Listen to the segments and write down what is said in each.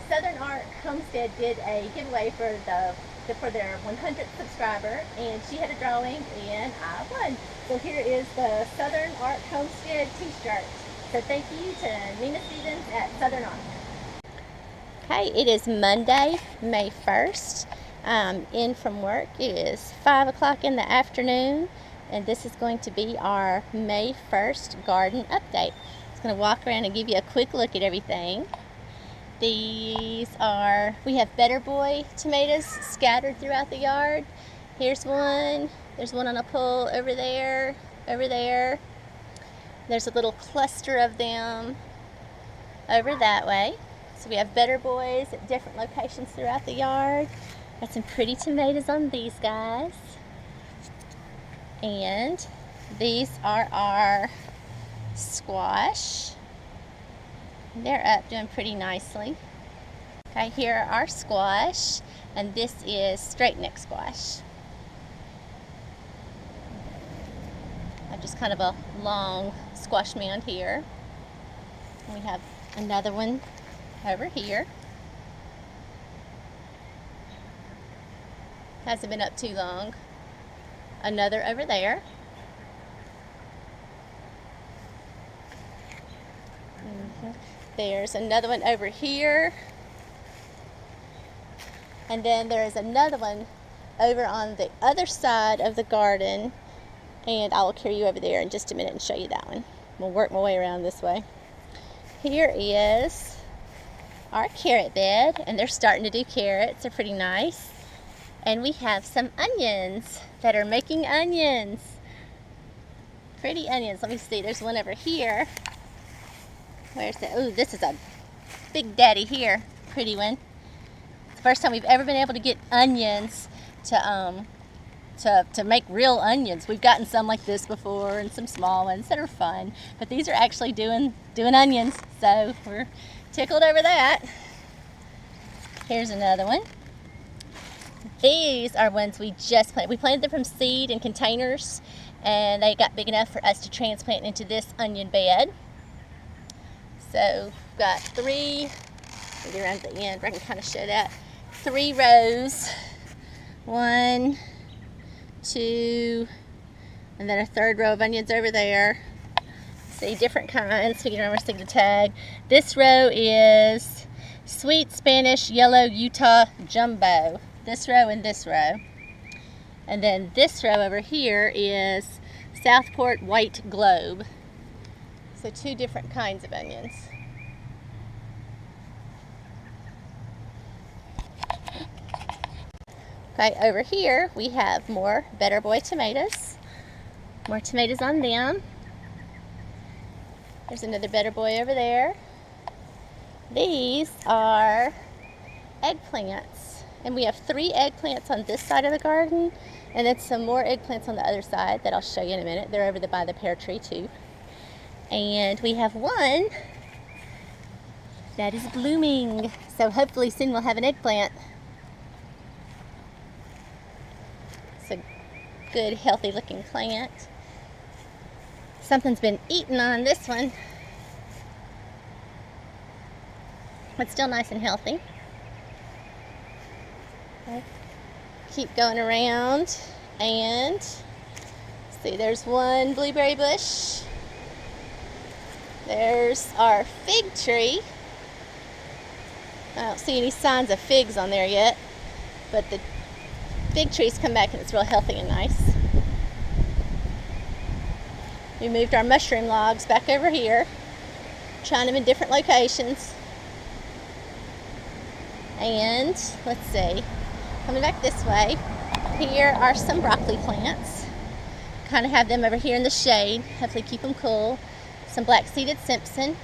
Southern Art Homestead did a giveaway for their 100th subscriber, and she had a drawing, and I won. So here is the Southern Art Homestead t-shirt. So thank you to Nina Stevens at Southern Art. Okay, it is Monday, May 1st. I'm in from work. It is 5 o'clock in the afternoon, and this is going to be our May 1st garden update. I'm going to walk around and give you a quick look at everything. We have Better Boy tomatoes scattered throughout the yard. Here's one. There's one on a pole over there, over there. There's a little cluster of them over that way. So we have Better Boys at different locations throughout the yard. Got some pretty tomatoes on these guys. And these are our squash. They're up doing pretty nicely. Okay, here are our squash, and this is straight neck squash. I've just kind of a long squash mound here. We have another one over here. Hasn't been up too long. Another over there. There's another one over here. And then there is another one over on the other side of the garden. And I will carry you over there in just a minute and show you that one. We'll work my way around this way. Here is our carrot bed, and they're starting to do carrots. They're pretty nice. And we have some onions that are making onions. Pretty onions. Let me see. There's one over here. Where's that? Ooh, this is a big daddy here. Pretty one. It's the first time we've ever been able to get onions to make real onions. We've gotten some like this before and some small ones that are fun, but these are actually doing onions, so we're tickled over that. Here's another one. These are ones we just planted. We planted them from seed in containers, and they got big enough for us to transplant into this onion bed. So we've got three, maybe around the end where I can kind of show that. 3 rows, 1, 2, and then a 3rd row of onions over there. See, different kinds, so you can remember to see the tag. This row is Sweet Spanish Yellow Utah Jumbo. This row and this row. And then this row over here is Southport White Globe. So 2 different kinds of onions. Okay, over here we have more Better Boy tomatoes. More tomatoes on them. There's another Better Boy over there. These are eggplants. And we have 3 eggplants on this side of the garden, and then some more eggplants on the other side that I'll show you in a minute. They're over by the pear tree too. And we have one that is blooming. So hopefully soon we'll have an eggplant. It's a good, healthy looking plant. Something's been eaten on this one. But still nice and healthy. Okay. Keep going around, and see, there's one blueberry bush. There's our fig tree. I don't see any signs of figs on there yet, but the fig tree's come back and it's real healthy and nice. We moved our mushroom logs back over here, trying them in different locations. And let's see, coming back this way, here are some broccoli plants. Kind of have them over here in the shade, hopefully keep them cool. Some black-seeded Simpson.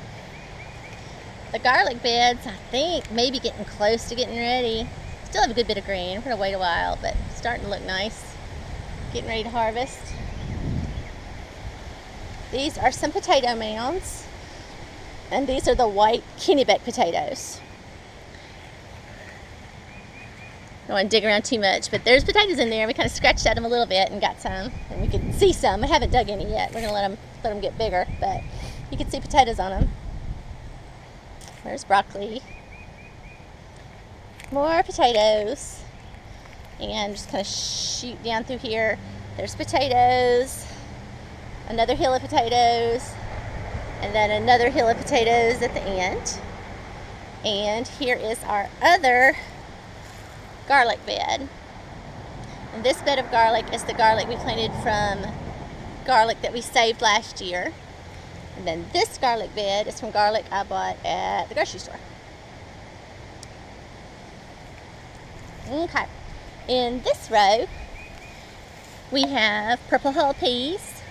The garlic beds, I think, maybe getting close to getting ready. Still have a good bit of green. We're going to wait a while, but it's starting to look nice. Getting ready to harvest. These are some potato mounds. And these are the white Kennebec potatoes. Don't want to dig around too much, but there's potatoes in there. We kind of scratched at them a little bit and got some, and we could see some. I haven't dug any yet. We're going to let them get bigger, but you can see potatoes on them. There's broccoli. more potatoes. And just kind of shoot down through here. There's potatoes, another hill of potatoes, and then another hill of potatoes at the end. And here is our other garlic bed. And this bed of garlic is the garlic we planted from garlic that we saved last year. And then this garlic bed is from garlic I bought at the grocery store. Okay. In this row, we have purple hull peas.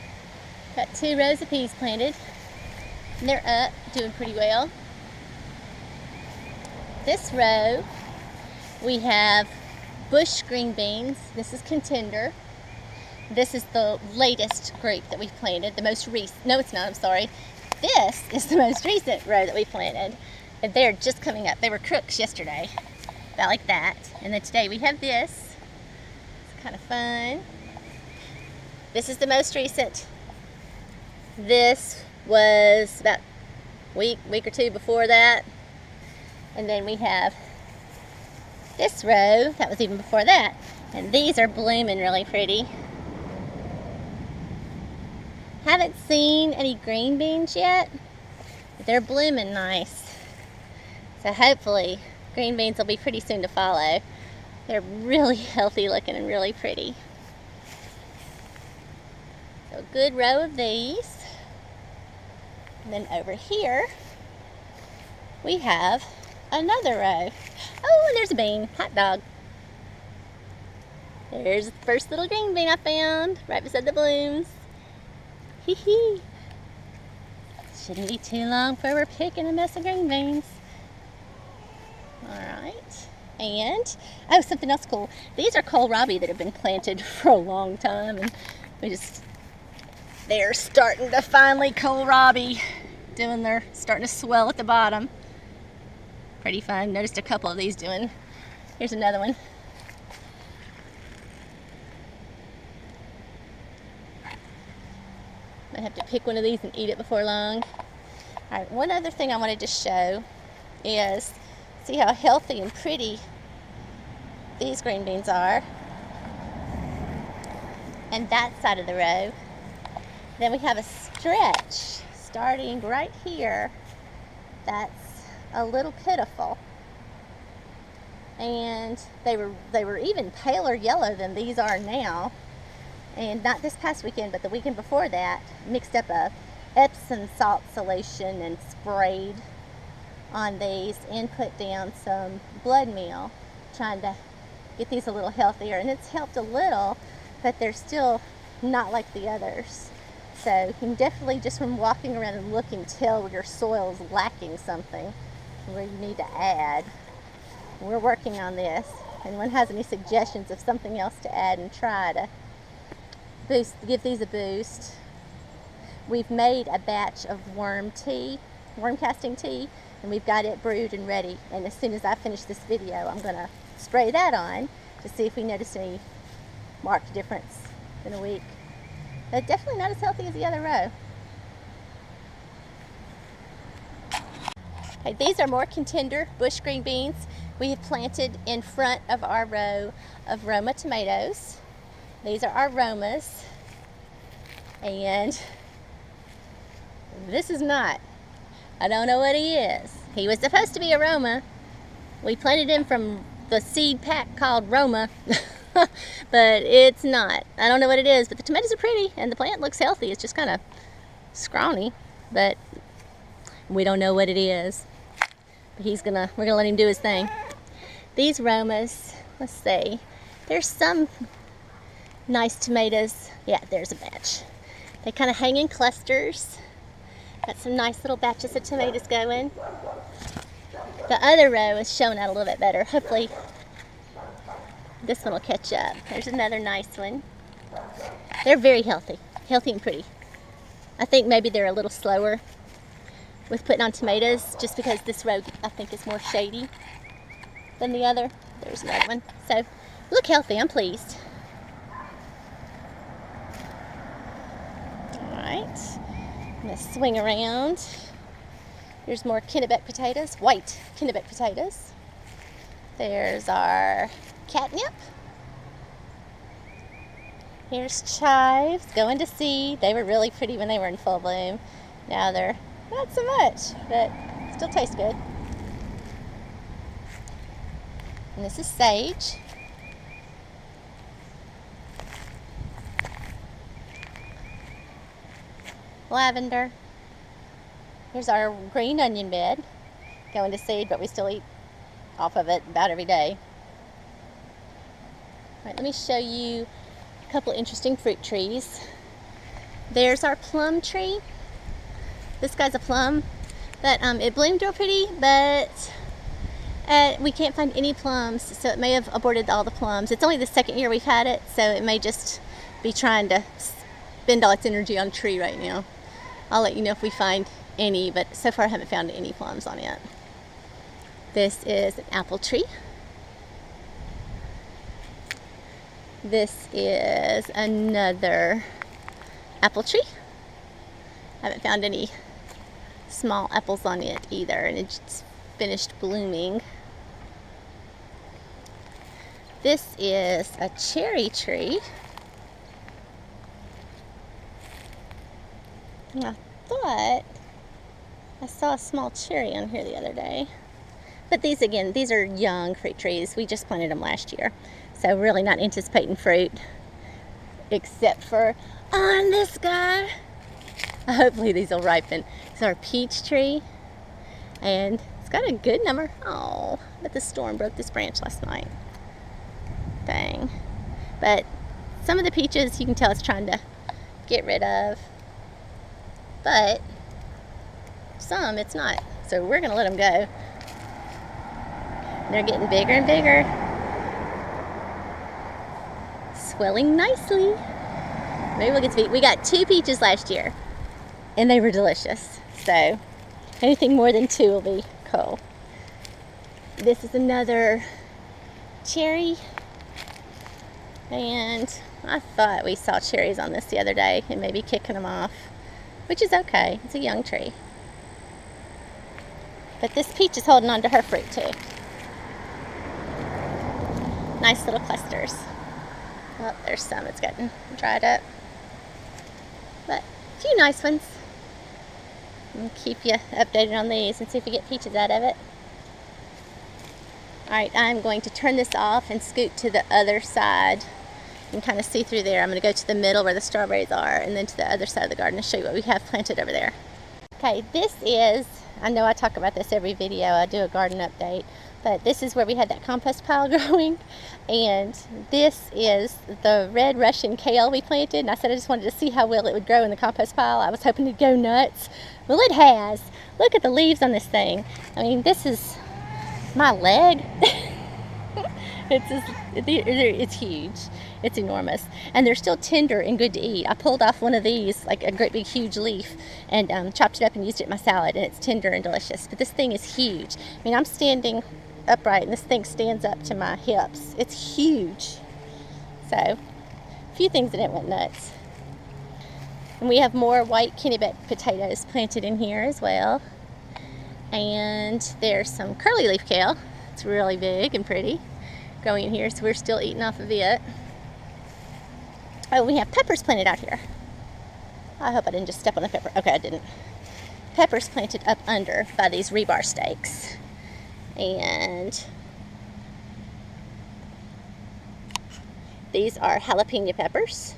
Got 2 rows of peas planted. And they're up, doing pretty well. This row, we have bush green beans. This is contender. This is the latest group that we've planted, the most recent. No, it's not, I'm sorry. This is the most recent row that we planted. And they're just coming up. They were crooks yesterday, about like that. And then today we have this. It's kind of fun. This is the most recent. This was about a week or 2 before that. And then we have this row, that was even before that. And these are blooming really pretty. Haven't seen any green beans yet, but they're blooming nice. So hopefully green beans will be pretty soon to follow. They're really healthy looking and really pretty. So a good row of these. And then over here, we have another row. Oh, and there's a bean, hot dog. There's the first little green bean I found, right beside the blooms. Hee hee. Shouldn't be too long before we're picking a mess of green beans. Alright. And, oh, something else cool. These are kohlrabi that have been planted for a long time. And they're starting to finally kohlrabi. Starting to swell at the bottom. Pretty fun. Noticed a couple of these doing. Here's another one. Might have to pick one of these and eat it before long. Alright, one other thing I wanted to show is, see how healthy and pretty these green beans are. And that side of the row. Then we have a stretch starting right here that's a little pitiful. And they were even paler yellow than these are now. And not this past weekend, but the weekend before that, mixed up a Epsom salt solution and sprayed on these and put down some blood meal, trying to get these a little healthier. And it's helped a little, but they're still not like the others. So you can definitely, just from walking around and looking, tell your soil is lacking something where you need to add. We're working on this. Anyone has any suggestions of something else to add and try to give these a boost? We've made a batch of worm casting tea, and we've got it brewed and ready. And as soon as I finish this video, I'm going to spray that on to see if we notice any marked difference in a week. But definitely not as healthy as the other row. Okay, these are more contender bush green beans we have planted in front of our row of Roma tomatoes. These are our Romas. And this is not. I don't know what he is. He was supposed to be a Roma. We planted him from the seed pack called Roma. But it's not. I don't know what it is, but the tomatoes are pretty and the plant looks healthy. It's just kind of scrawny, but we don't know what it is. But we're gonna let him do his thing. These Romas, let's see. There's some nice tomatoes. Yeah, there's a batch. They kind of hang in clusters. Got some nice little batches of tomatoes going. The other row is showing out a little bit better. Hopefully this one will catch up. There's another nice one. They're very healthy and pretty. I think maybe they're a little slower with putting on tomatoes, just because this row I think is more shady than the other. There's another one. So look healthy. I'm pleased. Alright, I'm going to swing around. There's more Kennebec potatoes, white Kennebec potatoes. There's our catnip. Here's chives going to seed. They were really pretty when they were in full bloom. Now they're not so much, but still taste good. And this is sage. Lavender. Here's our green onion bed going to seed, but we still eat off of it about every day. All right, let me show you a couple interesting fruit trees. There's our plum tree. This guy's a plum, but it bloomed real pretty, but we can't find any plums, so it may have aborted all the plums. It's only the second year we've had it, so it may just be trying to spend all its energy on a tree right now. I'll let you know if we find any, but so far I haven't found any plums on it. This is an apple tree. This is another apple tree. I haven't found any small apples on it either, and it's finished blooming. This is a cherry tree. And I thought I saw a small cherry on here the other day. But these, again, these are young fruit trees. We just planted them last year. So really not anticipating fruit, except for on this guy. Hopefully these will ripen. It's our peach tree. And it's got a good number. Oh, but the storm broke this branch last night. Dang. But some of the peaches you can tell it's trying to get rid of. But some it's not. So we're going to let them go. They're getting bigger and bigger. Swelling nicely. Maybe we'll get to eat. We got 2 peaches last year, and they were delicious. So anything more than 2 will be cool. This is another cherry. And I thought we saw cherries on this the other day and maybe kicking them off, which is okay. It's a young tree. But this peach is holding on to her fruit too. Nice little clusters. Oh, there's some. It's getting dried up. But a few nice ones. I'll keep you updated on these and see if we get peaches out of it. Alright, I'm going to turn this off and scoot to the other side. You can kind of see through there. I'm going to go to the middle where the strawberries are and then to the other side of the garden and show you what we have planted over there. Okay, this is, I know I talk about this every video, I do a garden update, but this is where we had that compost pile growing, and this is the red Russian kale we planted, and I said I just wanted to see how well it would grow in the compost pile. I was hoping to go nuts. Well, it has. Look at the leaves on this thing. I mean, this is my leg. It's huge. It's enormous. And they're still tender and good to eat. I pulled off one of these, like a great big huge leaf, and chopped it up and used it in my salad, and it's tender and delicious. But this thing is huge. I mean, I'm standing upright, and this thing stands up to my hips. It's huge. So, a few things in it went nuts. And we have more white Kennebec potatoes planted in here as well. And there's some curly leaf kale. It's really big and pretty growing in here, so we're still eating off of it. Oh, we have peppers planted out here. I hope I didn't just step on the pepper. Okay, I didn't. Peppers planted up under by these rebar stakes. And these are jalapeno peppers.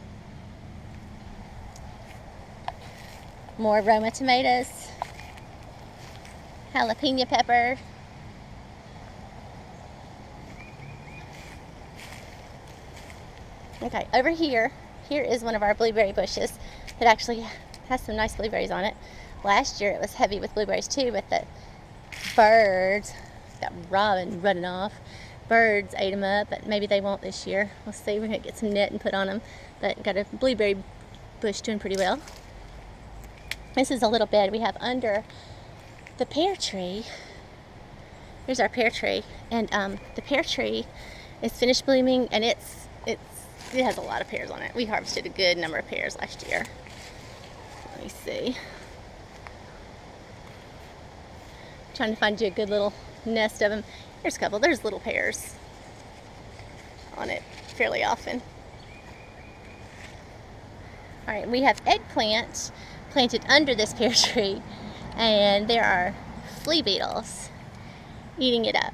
More Roma tomatoes. Jalapeno pepper. Okay, over here is one of our blueberry bushes that actually has some nice blueberries on it. Last year it was heavy with blueberries too, but the birds, got robin running off, birds ate them up, but maybe they won't this year. We'll see. We're going to get some net and put on them, but got a blueberry bush doing pretty well. This is a little bed we have under the pear tree. Here's our pear tree, and the pear tree is finished blooming, and it has a lot of pears on it. We harvested a good number of pears last year. Let me see. I'm trying to find you a good little nest of them. There's a couple. There's little pairs on it fairly often. All right, we have eggplant planted under this pear tree, and there are flea beetles eating it up.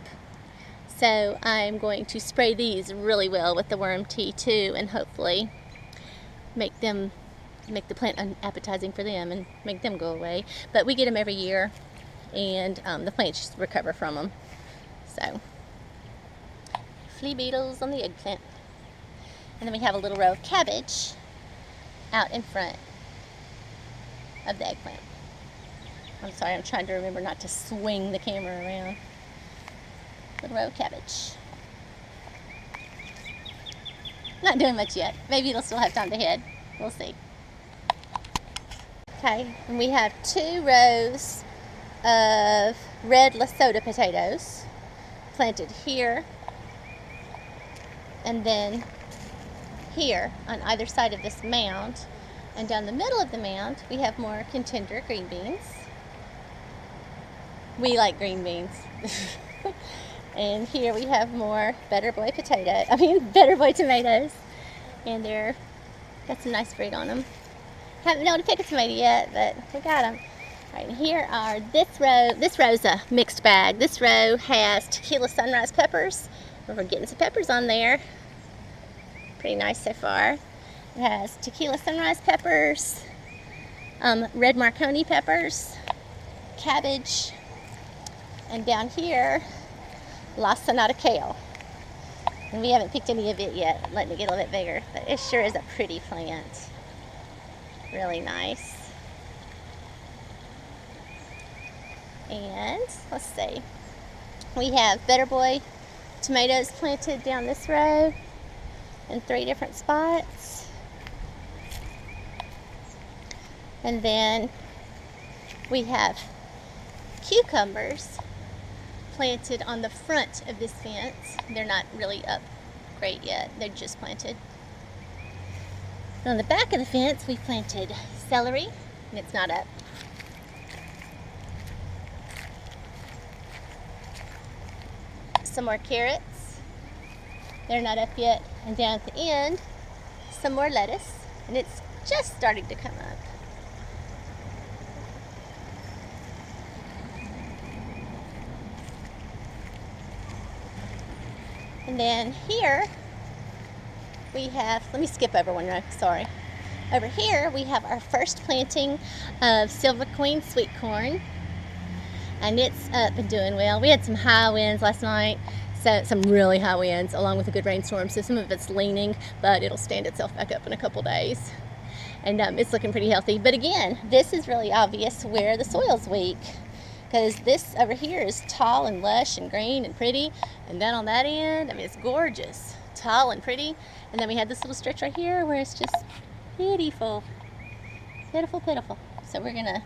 So I'm going to spray these really well with the worm tea too, and hopefully make the plant unappetizing for them and make them go away. But we get them every year, and the plants just recover from them. So flea beetles on the eggplant. And then we have a little row of cabbage out in front of the eggplant. I'm sorry, I'm trying to remember not to swing the camera around. Little row of cabbage. Not doing much yet. Maybe it'll still have time to head. We'll see. Okay, and we have 2 rows of red Lesota potatoes planted here and then here on either side of this mound. And down the middle of the mound we have more contender green beans. We like green beans. And here we have more Better Boy Better Boy tomatoes, and they're got some nice fruit on them. Haven't been able to pick a tomato yet, but we got them. All right, and here are this row's a mixed bag. This row has tequila sunrise peppers. We're getting some peppers on there. Pretty nice so far. It has tequila sunrise peppers, red Marconi peppers, cabbage, and down here, La Sonata kale. And we haven't picked any of it yet, letting it get a little bit bigger, but it sure is a pretty plant. Really nice. And let's see, we have Better Boy tomatoes planted down this row in 3 different spots. And then we have cucumbers planted on the front of this fence. They're not really up great yet, they're just planted. And on the back of the fence we planted celery, and it's not up. Some more carrots, they're not up yet. And down at the end, some more lettuce, and it's just starting to come up. And then here we have, let me skip over one row, sorry. Over here we have our first planting of Silver Queen sweet corn, and it's up and doing well. We had some high winds last night, so some really high winds along with a good rainstorm, so some of it's leaning, but it'll stand itself back up in a couple days. And it's looking pretty healthy. But again, this is really obvious where the soil's weak, because this over here is tall and lush and green and pretty, and then on that end, I mean, it's gorgeous, tall and pretty. And then we have this little stretch right here where it's just pitiful, pitiful, pitiful. So we're gonna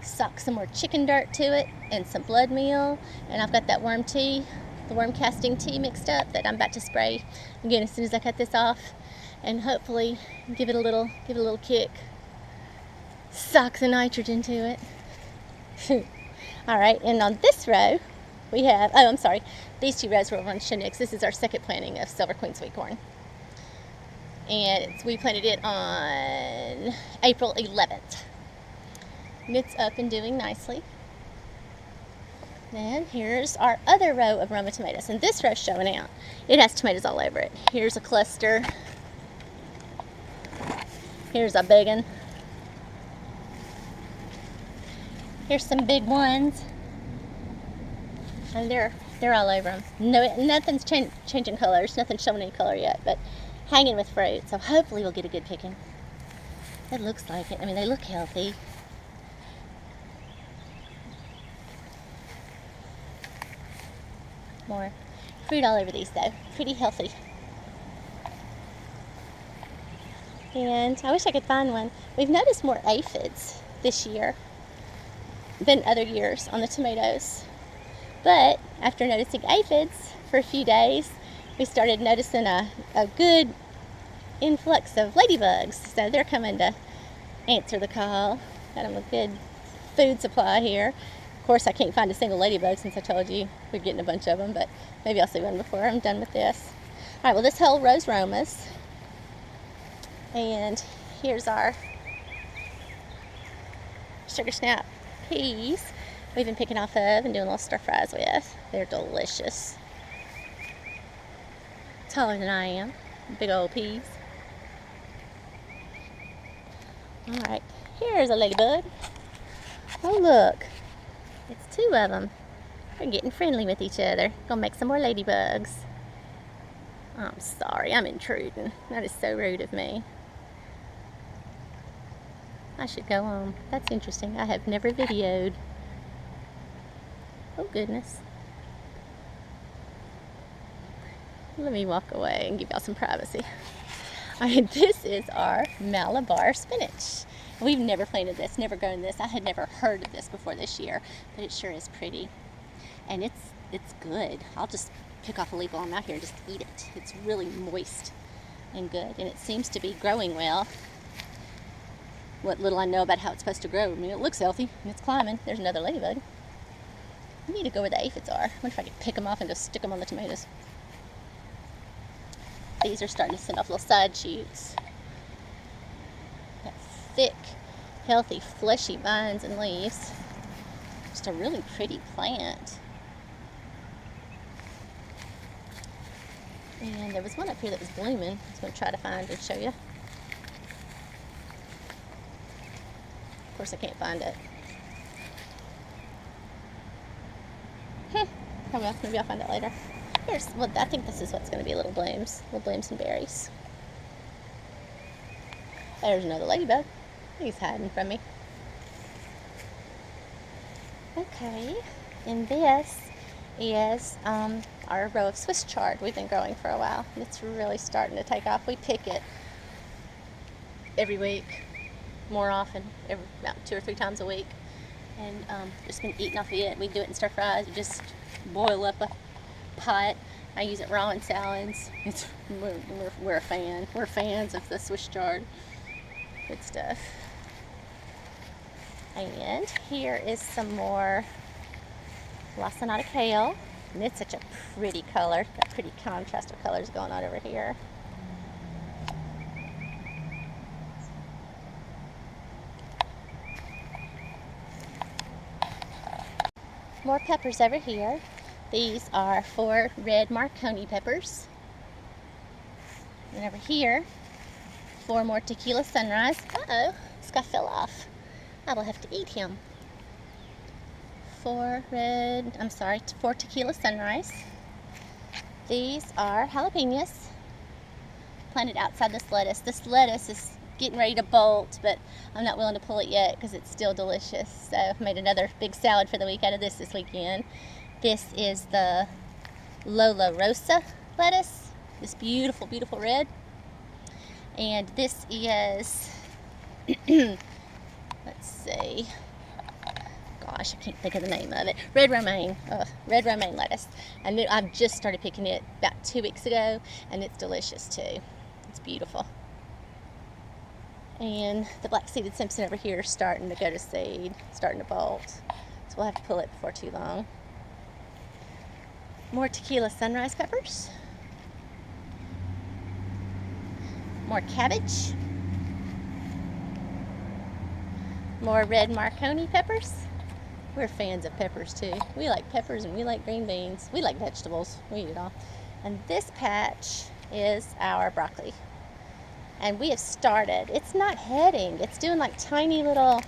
sock some more chicken dirt to it and some blood meal, and I've got that worm tea, the worm casting tea mixed up that I'm about to spray again as soon as I cut this off, and hopefully give it a little kick, sock the nitrogen to it. All right, and on this row we have, oh, I'm sorry, these 2 rows we're going to show next. This is our second planting of Silver Queen sweet corn, and we planted it on April 11th, and it's up and doing nicely. Then here's our other row of Roma tomatoes, and this row's showing out. It has tomatoes all over it. Here's a cluster. Here's a big one. Here's some big ones, and they're all over them. No, nothing's changing colors. Nothing's showing any color yet, but hanging with fruit. So hopefully we'll get a good picking. It looks like it. I mean, they look healthy. More fruit all over these though. Pretty healthy. And I wish I could find one. We've noticed more aphids this year than other years on the tomatoes. But after noticing aphids for a few days, we started noticing a good influx of ladybugs. So they're coming to answer the call. Got them a good food supply here. Of course, I can't find a single ladybug since I told you we're getting a bunch of them, but maybe I'll see one before I'm done with this. All right, well, this whole row's Romas. And here's our sugar snap peas we've been picking off of and doing little stir fries with. They're delicious. Taller than I am. Big old peas. All right, here's a ladybug. Oh, look. It's two of them. They're getting friendly with each other. Gonna make some more ladybugs. I'm sorry, I'm intruding. That is so rude of me. I should go on. That's interesting. I have never videoed. Oh, goodness. Let me walk away and give y'all some privacy. All right, this is our Malabar spinach. We've never planted this, never grown this. I had never heard of this before this year, but it sure is pretty. And it's good. I'll just pick off a leaf while I'm out here and just eat it. It's really moist and good, and it seems to be growing well. What little I know about how it's supposed to grow. I mean, it looks healthy, and it's climbing. There's another ladybug. I need to go where the aphids are. I wonder if I could pick them off and just stick them on the tomatoes. These are starting to send off little side shoots. Got thick, healthy, fleshy vines and leaves. Just a really pretty plant. And there was one up here that was blooming. I was going to try to find and show you. Of course, I can't find it. Oh well, maybe I'll find it later. Here's, well, I think this is what's going to be little blooms and berries. There's another ladybug. He's hiding from me. Okay, and this is our row of Swiss chard we've been growing for a while. It's really starting to take off. We pick it every week, more often, about 2 or 3 times a week, and just been eating off of it. We do it in stir fries. You just boil up a pot. I use it raw in salads. We're a fan. We're fans of the Swiss chard. Good stuff. And here is some more lacinato kale. And it's such a pretty color. That pretty contrast of colors going on over here. More peppers over here. These are 4 red Marconi peppers. And over here, 4 more tequila sunrise. Uh-oh, this guy fell off. I will have to eat him. 4 tequila sunrise. These are jalapenos planted outside this lettuce. This lettuce is getting ready to bolt, but I'm not willing to pull it yet because it's still delicious. So I've made another big salad for the week out of this weekend. This is the Lola Rosa lettuce, this beautiful, beautiful red. And this is, let's see, gosh, I can't think of the name of it. Red romaine lettuce. And I've just started picking it about 2 weeks ago, and it's delicious too. It's beautiful. And the black-seeded Simpson over here is starting to go to seed, starting to bolt. So we'll have to pull it before too long. More tequila sunrise peppers. More cabbage. More red Marconi peppers. We're fans of peppers too. We like peppers and we like green beans. We like vegetables. We eat it all. And this patch is our broccoli. And we have started. It's not heading. It's doing like tiny little,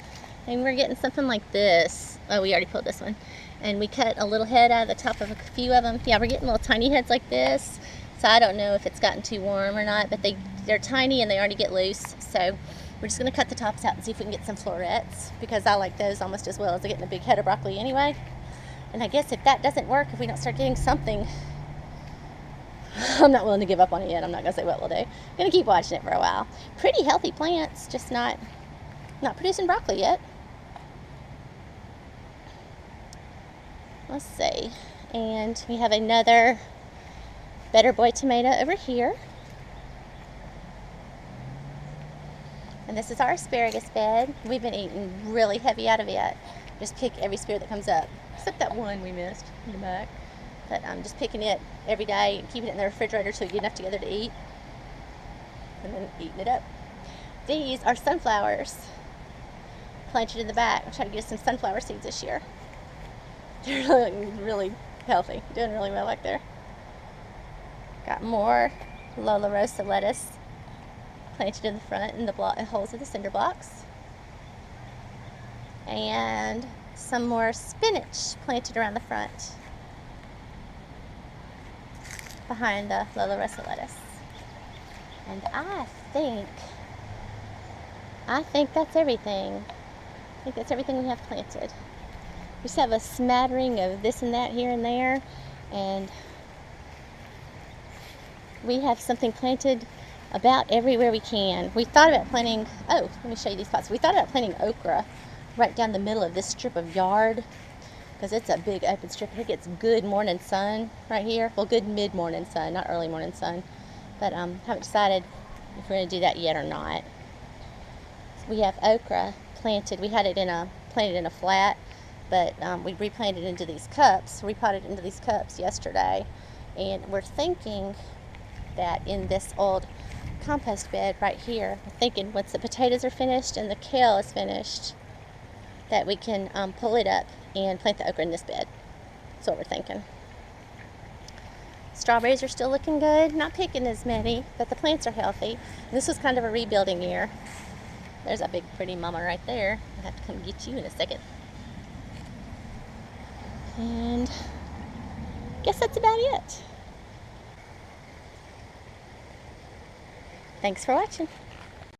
and we're getting something like this. Oh, we already pulled this one. And we cut a little head out of the top of a few of them. Yeah, we're getting little tiny heads like this. So I don't know if it's gotten too warm or not, but they're tiny and they already get loose. So we're just gonna cut the tops out and see if we can get some florets, because I like those almost as well as getting a big head of broccoli anyway. And I guess if that doesn't work, if we don't start getting something, I'm not willing to give up on it yet. I'm not gonna say what we'll do. I'm gonna keep watching it for a while. Pretty healthy plants, just not producing broccoli yet. Let's see. And we have another Better Boy tomato over here. And this is our asparagus bed. We've been eating really heavy out of it. Just pick every spear that comes up, except that one we missed in the back. But I'm just picking it every day and keeping it in the refrigerator till we get enough together to eat, and then eating it up. These are sunflowers planted in the back. I'm trying to get some sunflower seeds this year. They're looking really healthy, doing really well back there. Got more Lola Rosa lettuce planted in the front in the holes of the cinder blocks. And some more spinach planted around the front behind the Lola Rosa lettuce. And I think that's everything. I think that's everything we have planted. We just have a smattering of this and that here and there, and we have something planted about everywhere we can. We thought about planting, oh, let me show you these pots. We thought about planting okra right down the middle of this strip of yard, because it's a big open strip. It gets good morning sun right here. Well, good mid-morning sun, not early morning sun. But haven't decided if we're going to do that yet or not. So we have okra planted. We had it planted in a flat, but we replanted into these cups, repotted into these cups yesterday. And we're thinking that in this old compost bed right here, we're thinking once the potatoes are finished and the kale is finished, that we can pull it up and plant the okra in this bed. That's what we're thinking. Strawberries are still looking good. Not picking as many, but the plants are healthy. And this was kind of a rebuilding year. There's a big pretty mama right there. I'll have to come get you in a second. And I guess that's about it. Thanks for watching.